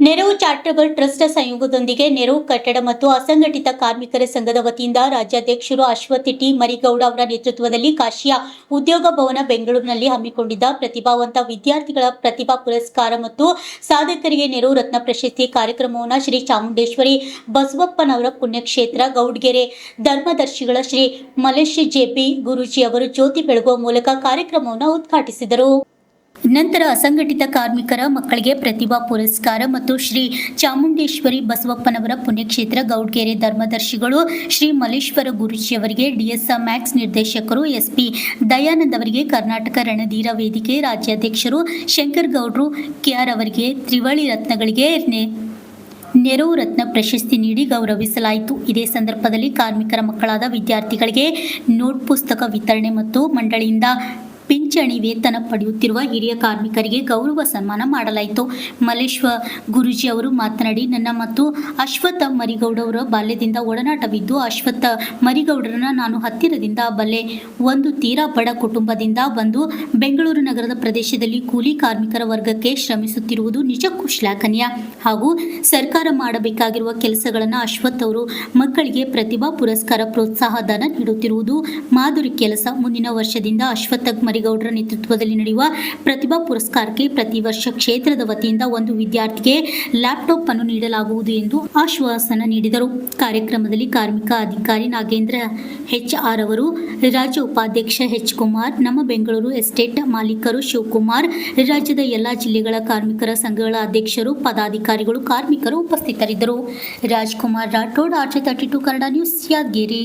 ನೆರವು charitable trust ಸಂಯೋಗದೊಂದಿಗೆ ನೆರವು ಕಟ್ಟಡ ಮತ್ತು ಅಸಂಘಟಿತ ಕಾರ್ಮಿಕರ ಸಂಘದ ವತಿಯಿಂದ ರಾಜ್ಯಾಧ್ಯಕ್ಷರು ಅಶ್ವಥ್ ಟಿ ಮರಿಗೌಡ ಅವರ ನೇತೃತ್ವದಲ್ಲಿ ಕಾಶಿಯ ಉದ್ಯೋಗ ಭವನ ಬೆಂಗಳೂರಿನಲ್ಲಿ ಹಮ್ಮಿಕೊಂಡಿದ್ದ ಪ್ರತಿಭಾವಂತ ವಿದ್ಯಾರ್ಥಿಗಳ ಪ್ರತಿಭಾ ಪುರಸ್ಕಾರ ಮತ್ತು ಸಾಧಕರಿಗೆ ನೆರವು ರತ್ನ ಪ್ರಶಸ್ತಿ ಕಾರ್ಯಕ್ರಮವನ್ನು ಶ್ರೀ ಚಾಮುಂಡೇಶ್ವರಿ ಬಸವಪ್ಪನವರ ಪುಣ್ಯಕ್ಷೇತ್ರ ಗೌಡ್ಗೆರೆ ಧರ್ಮದರ್ಶಿಗಳ ಶ್ರೀ ಮಲೇಶ್ ಜೆಪಿ ಗುರೂಜಿ ಅವರು ಜ್ಯೋತಿ ಬೆಳಗುವ ಮೂಲಕ ಕಾರ್ಯಕ್ರಮವನ್ನು ಉದ್ಘಾಟಿಸಿದರು. ನಂತರ ಅಸಂಘಟಿತ ಕಾರ್ಮಿಕರ ಮಕ್ಕಳಿಗೆ ಪ್ರತಿಭಾ ಪುರಸ್ಕಾರ ಮತ್ತು ಶ್ರೀ ಚಾಮುಂಡೇಶ್ವರಿ ಬಸವಪ್ಪನವರ ಪುಣ್ಯಕ್ಷೇತ್ರ ಗೌಡ್ಗೆರೆ ಧರ್ಮದರ್ಶಿಗಳು ಶ್ರೀ ಮಲೇಶ್ವರ ಗುರೂಜಿಯವರಿಗೆ ಡಿಎಸ್ಆ ಮ್ಯಾಕ್ಸ್ ನಿರ್ದೇಶಕರು ಎಸ್ಪಿ ದಯಾನಂದ್ ಅವರಿಗೆ ಕರ್ನಾಟಕ ರಣಧೀರ ವೇದಿಕೆ ರಾಜ್ಯಾಧ್ಯಕ್ಷರು ಶಂಕರ್ ಗೌಡ್ರು ಕೆಆರ್ ಅವರಿಗೆ ತ್ರಿವಳಿ ರತ್ನಗಳಿಗೆ ನೆರವು ರತ್ನ ಪ್ರಶಸ್ತಿ ನೀಡಿ ಗೌರವಿಸಲಾಯಿತು. ಇದೇ ಸಂದರ್ಭದಲ್ಲಿ ಕಾರ್ಮಿಕರ ಮಕ್ಕಳಾದ ವಿದ್ಯಾರ್ಥಿಗಳಿಗೆ ನೋಟ್ ಪುಸ್ತಕ ವಿತರಣೆ ಮತ್ತು ಮಂಡಳಿಯಿಂದ ಪಿಂಚಣಿ ವೇತನ ಪಡೆಯುತ್ತಿರುವ ಹಿರಿಯ ಕಾರ್ಮಿಕರಿಗೆ ಗೌರವ ಸನ್ಮಾನ ಮಾಡಲಾಯಿತು. ಮಲೇಶ್ವರ ಗುರೂಜಿ ಅವರು ಮಾತನಾಡಿ, ನನ್ನ ಮತ್ತು ಅಶ್ವತ್ಥ ಮರಿಗೌಡವರ ಬಾಲ್ಯದಿಂದ ಒಡನಾಟವಿದ್ದು, ಅಶ್ವತ್ಥ ಮರಿಗೌಡರನ್ನ ನಾನು ಹತ್ತಿರದಿಂದ ಬಲ್ಲೆ. ಒಂದು ತೀರಾ ಬಡ ಕುಟುಂಬದಿಂದ ಬಂದು ಬೆಂಗಳೂರು ನಗರದ ಪ್ರದೇಶದಲ್ಲಿ ಕೂಲಿ ಕಾರ್ಮಿಕರ ವರ್ಗಕ್ಕೆ ಶ್ರಮಿಸುತ್ತಿರುವುದು ನಿಜಕ್ಕೂ ಶ್ಲಾಘನೀಯ. ಹಾಗೂ ಸರ್ಕಾರ ಮಾಡಬೇಕಾಗಿರುವ ಕೆಲಸಗಳನ್ನು ಅಶ್ವತ್ಥ ಅವರು ಮಕ್ಕಳಿಗೆ ಪ್ರತಿಭಾ ಪುರಸ್ಕಾರ ಪ್ರೋತ್ಸಾಹ ಧನ ನೀಡುತ್ತಿರುವುದು ಮಾಧುರಿ ಕೆಲಸ. ಮುಂದಿನ ವರ್ಷದಿಂದ ಅಶ್ವತ್ಥ ಮರಿಗೌಡರ ನೇತೃತ್ವದಲ್ಲಿ ನಡೆಯುವ ಪ್ರತಿಭಾ ಪುರಸ್ಕಾರಕ್ಕೆ ಪ್ರತಿ ವರ್ಷ ಕ್ಷೇತ್ರದ ವತಿಯಿಂದ ಒಂದು ವಿದ್ಯಾರ್ಥಿಗೆ ಲ್ಯಾಪ್ಟಾಪ್ ಅನ್ನು ನೀಡಲಾಗುವುದು ಎಂದು ಆಶ್ವಾಸನ ನೀಡಿದರು. ಕಾರ್ಯಕ್ರಮದಲ್ಲಿ ಕಾರ್ಮಿಕ ಅಧಿಕಾರಿ ನಾಗೇಂದ್ರ HR ಅವರು, ರಾಜ್ಯ ಉಪಾಧ್ಯಕ್ಷ H ಕುಮಾರ್, ನಮ್ಮ ಬೆಂಗಳೂರು ಎಸ್ಟೇಟ್ ಮಾಲೀಕರು ಶಿವಕುಮಾರ್, ರಾಜ್ಯದ ಎಲ್ಲಾ ಜಿಲ್ಲೆಗಳ ಕಾರ್ಮಿಕರ ಸಂಘಗಳ ಅಧ್ಯಕ್ಷರು, ಪದಾಧಿಕಾರಿಗಳು, ಕಾರ್ಮಿಕರು ಉಪಸ್ಥಿತರಿದ್ದರು. Rajkumar Rathod, RJ32 Kannada news, Yadgir.